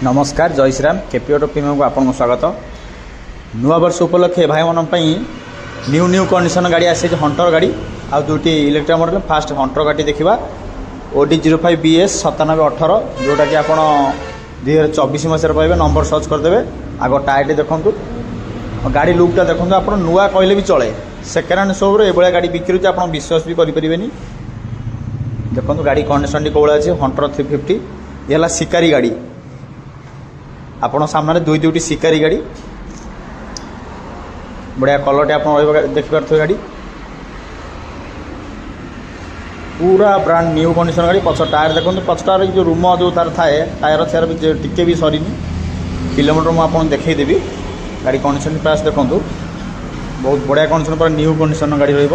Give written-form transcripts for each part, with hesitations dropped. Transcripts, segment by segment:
नमस्कार जय Shriram KP auto premium को आपको स्वागत। नुआ वर्ष उपलक्षे भाई मान न्यू न्यू कंडीशन गाड़ी आसी हंटर गाड़ी आ दुटी इलेक्ट्रिक मॉडल। फास्ट हंटर गाड़ी देखा OD 05 BS 9718 जोटा कि आप 2024 मसीह पाइबे। नंबर सर्च करदे आग टायर देखूँ गाड़ी लुकटा देखो आप नुआ कहले भी चले। सेकेंड हैंड शोरूम ये गाड़ी बिक्री होती आप विश्वास भी करें। देखो गाड़ी कंडीशन टी कौन अच्छे हंटर 350 ये शिकारी गाड़ी आपण सामने दुईटी शिकारी गाड़ी बढ़िया कलर आप देखिपे। गाड़ी पूरा ब्रांड न्यू कंडीशन गाड़ी। पछ टायर देखो पछ टायर जो रूम जो तार थाए टायर चेयर भी टिके भी सरीनी किलोमीटर मुझे देखईदेवी। गाड़ी कंडीशन प्राइस देखो बहुत बढ़िया कंडीशन पर न्यू कंडीशन गाड़ी रही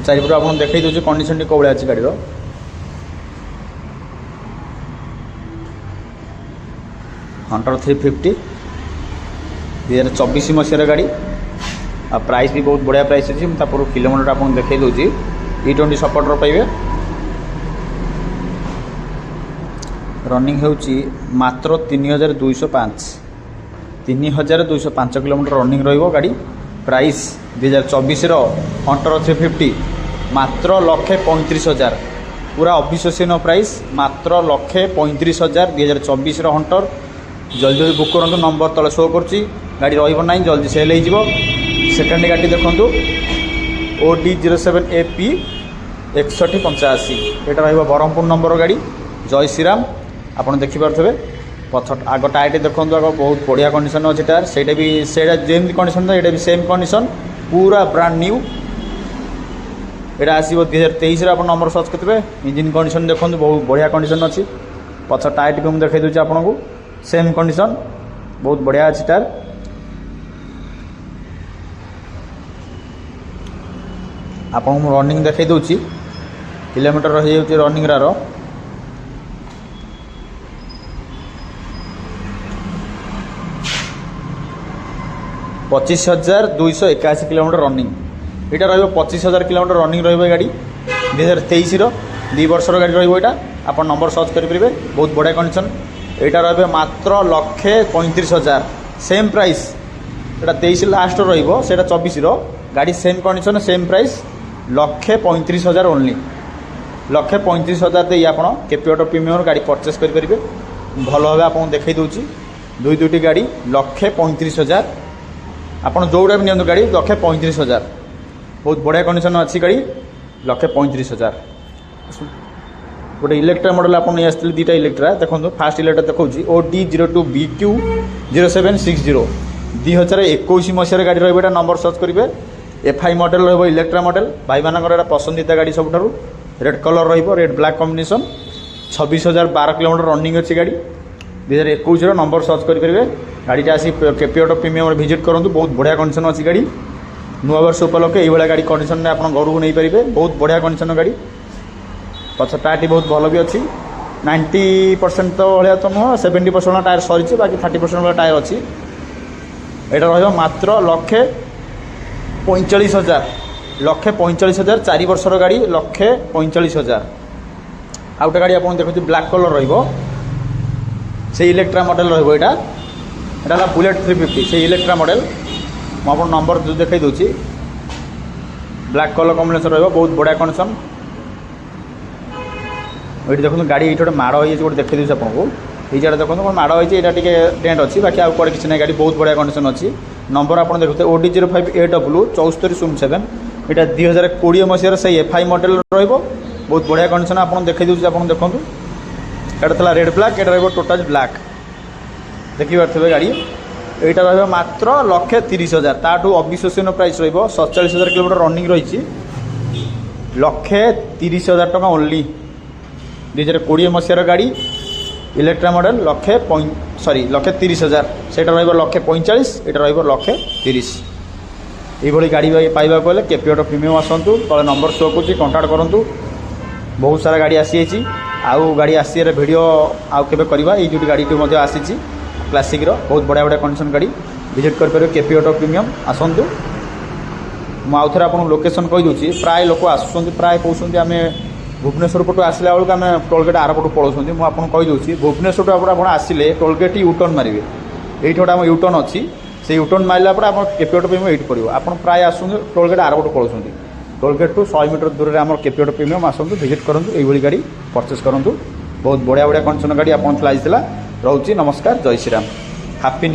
चारिपट आप देखई दूसरे कंडीशन टी कौन अच्छी गाड़ी हंटर 350 2024 मसीह गाड़ी आ प्राइस भी बहुत बढ़िया प्राइस अच्छी। पूरा किलोमीटर आप देखई दूसरी E20 सपोर्टर पाइबे। रनिंग होची मात्र 3205 किलोमीटर रनिंग रहिबो गाड़ी। प्राइस 2024 हंटर 350 मात्र 1,35,000 पूरा अविश्वसनीय प्राइस मात्र 1,35,000 2024 हंटर। जल्दी जल्दी बुक करूँ नंबर तले शो करुँची गाड़ी रही जल्दी सेल हो। सेकेंड गाड़ी देखूँ OD 07 AP 6185 यहाँ ब्रह्मपुर नंबर गाड़ी। जय श्रीराम आप देखिपे। पछ आग टायर देखो आग बहुत बढ़िया कंडीशन अच्छे टायर से भी जमी कंडीशन था ये भी सेम कंडीशन पूरा ब्रांड न्यू। यहाँ आसो 2023 आप नंबर सर्च करेंगे। इंजिन कंडीशन देखो बहुत बढ़िया कंडीशन अच्छी। पछ टायर भी मुझे देखई दूसरी आपको सेम कंडीशन बहुत बढ़िया अच्छी टायर। आपको रनिंग देखई दूसरी किलोमीटर रही रनिंग रार 25,281 किलोमीटर रनिंग। यहाँ रही 25,000 किलोमीटर रनिंग रही गाड़ी 2023 2 वर्षर गाड़ी रही। आप नंबर सर्च करेंगे बहुत बढ़िया कंडीशन। यहाँ रही मात्र 1,35,000 सेम प्राइस। यहाँ 23 लास्ट रहा 24 गाड़ी same condition same price 1,35,000 only. 1,35,000 दे आप केपी ऑटो प्रीमियम गाड़ी परचेस करेंगे। भल भाव आपको देखई दूसरी दुईटी गाड़ी 1,35,000 आपड़ जोड़ा भी नियंतु गाड़ी 1,35,000 बहुत बढ़िया कंडीशन अच्छी गाड़ी 1,35,000। गोटे इलेक्ट्रा मॉडल आप नहीं आसते दुटा इलेक्ट्रा देखो। फास्ट इलेक्ट्रा देखो OD 02 BQ 0760 2021 मसीह गाड़ी रही। नंबर सर्च करेंगे FI मॉडल रही इलेक्ट्रा मॉडल। भाई मानक पसंदीदा गाड़ी सबुठ red colour red black combination 26,012 kilometre running अच्छी गाड़ी 2021 नंबर सर्च करेंगे। गाड़ी आसी केपी ऑटो प्रीमियम विजिट करूँ बहुत बढ़िया कंडीशन अच्छी गाड़ी। नुआ वर्ष उपलक्षे ये गाड़ी कंडीशन में आप घर को नहीं पारे बहुत बढ़िया कंडीशन गाड़ी। पछ टायर बहुत भल भी अच्छी 90% तो भाया तो नुह 70% टायर सरी बाकी 30% टायर अच्छी। यहाँ रहा मात्र 1,45,000 1,45,000 4 वर्षर गाड़ी 1,45,000। आ गए गाड़ी आप देखो ब्लैक कलर से इलेक्ट्रा मॉडल रहा बुलेट 350 से इलेक्ट्रा मॉडल। मुझे नंबर जो देखई दूसरी ब्लैक कलर कॉम्बिनेशन बहुत बढ़िया कंडीशन। ये देखो गाड़ी ये गोटे माड़ हो गोटे देखई दूसरी आपको ये जगह देखो माड़ हो डेंट अच्छी बाकी आगे कड़े किसी ना गाड़ी बहुत बढ़िया कंडीशन अच्छी। नंबर आप देखते OD 05 AW 7407 यहाँ 2020 मसीह से FI मॉडल बहुत बढ़िया कंडीशन आप देखई दूसरी आप देखो। यहाँ था रेड ब्लैक यहाँ रही टोटाल ब्लैक देखिपे गाड़ी। यहाँ रहा मात्र 1,30,000 ताठू अविश्वसनीय प्राइस रही 47,000 किलोमीटर रनिंग रही 1,30,000 टका ओनली 2020 मसीहार गाड़ी इलेक्ट्रा मॉडल 1,30,000 से 1,45,000 यहाँ रही 1,30,000। ये गाड़ी पाइबा गले केपी ऑटो प्रीमियम आसतु तले नंबर शो कर कंटाक्ट करूँ। बहुत सारा गाड़ी आसी आउ गाड़ी आसी वीडियो आउ के करवा ये जो गाड़ी आसी क्लासिक बहुत बढ़िया बढ़िया कंडीशन गाड़ी विजिट कर केपी ऑटो प्रीमियम आसतु। मुझे आप लोकेशन कहीदे प्राय लोक आसुँच प्राय कहते आम भुवनेश्वर पटू आसला बेलू आम टोलगेट आर पटू पलाऊँ मुझे कहीदे भुवनेश्वर आप आसिले टोलगेट यूटर्न मारे ये गोटे आम यूटर्न अच्छी से यूटर्न मारला आप केपिओट प्रीमियम ये पड़ो आप प्राय आसुँच टोलगेट आर पटू पलाऊँ टोलगेट टू 100 मीटर दूर में आम केपिओट प्रीमियम आसतु विजिट करूँ ये गाड़ी परचेस करूँ बहुत बढ़िया बढ़िया कंडीशन गाड़ी आप चलाई रोचे नमस्कार जय श्रीराम हैप्पी न्यू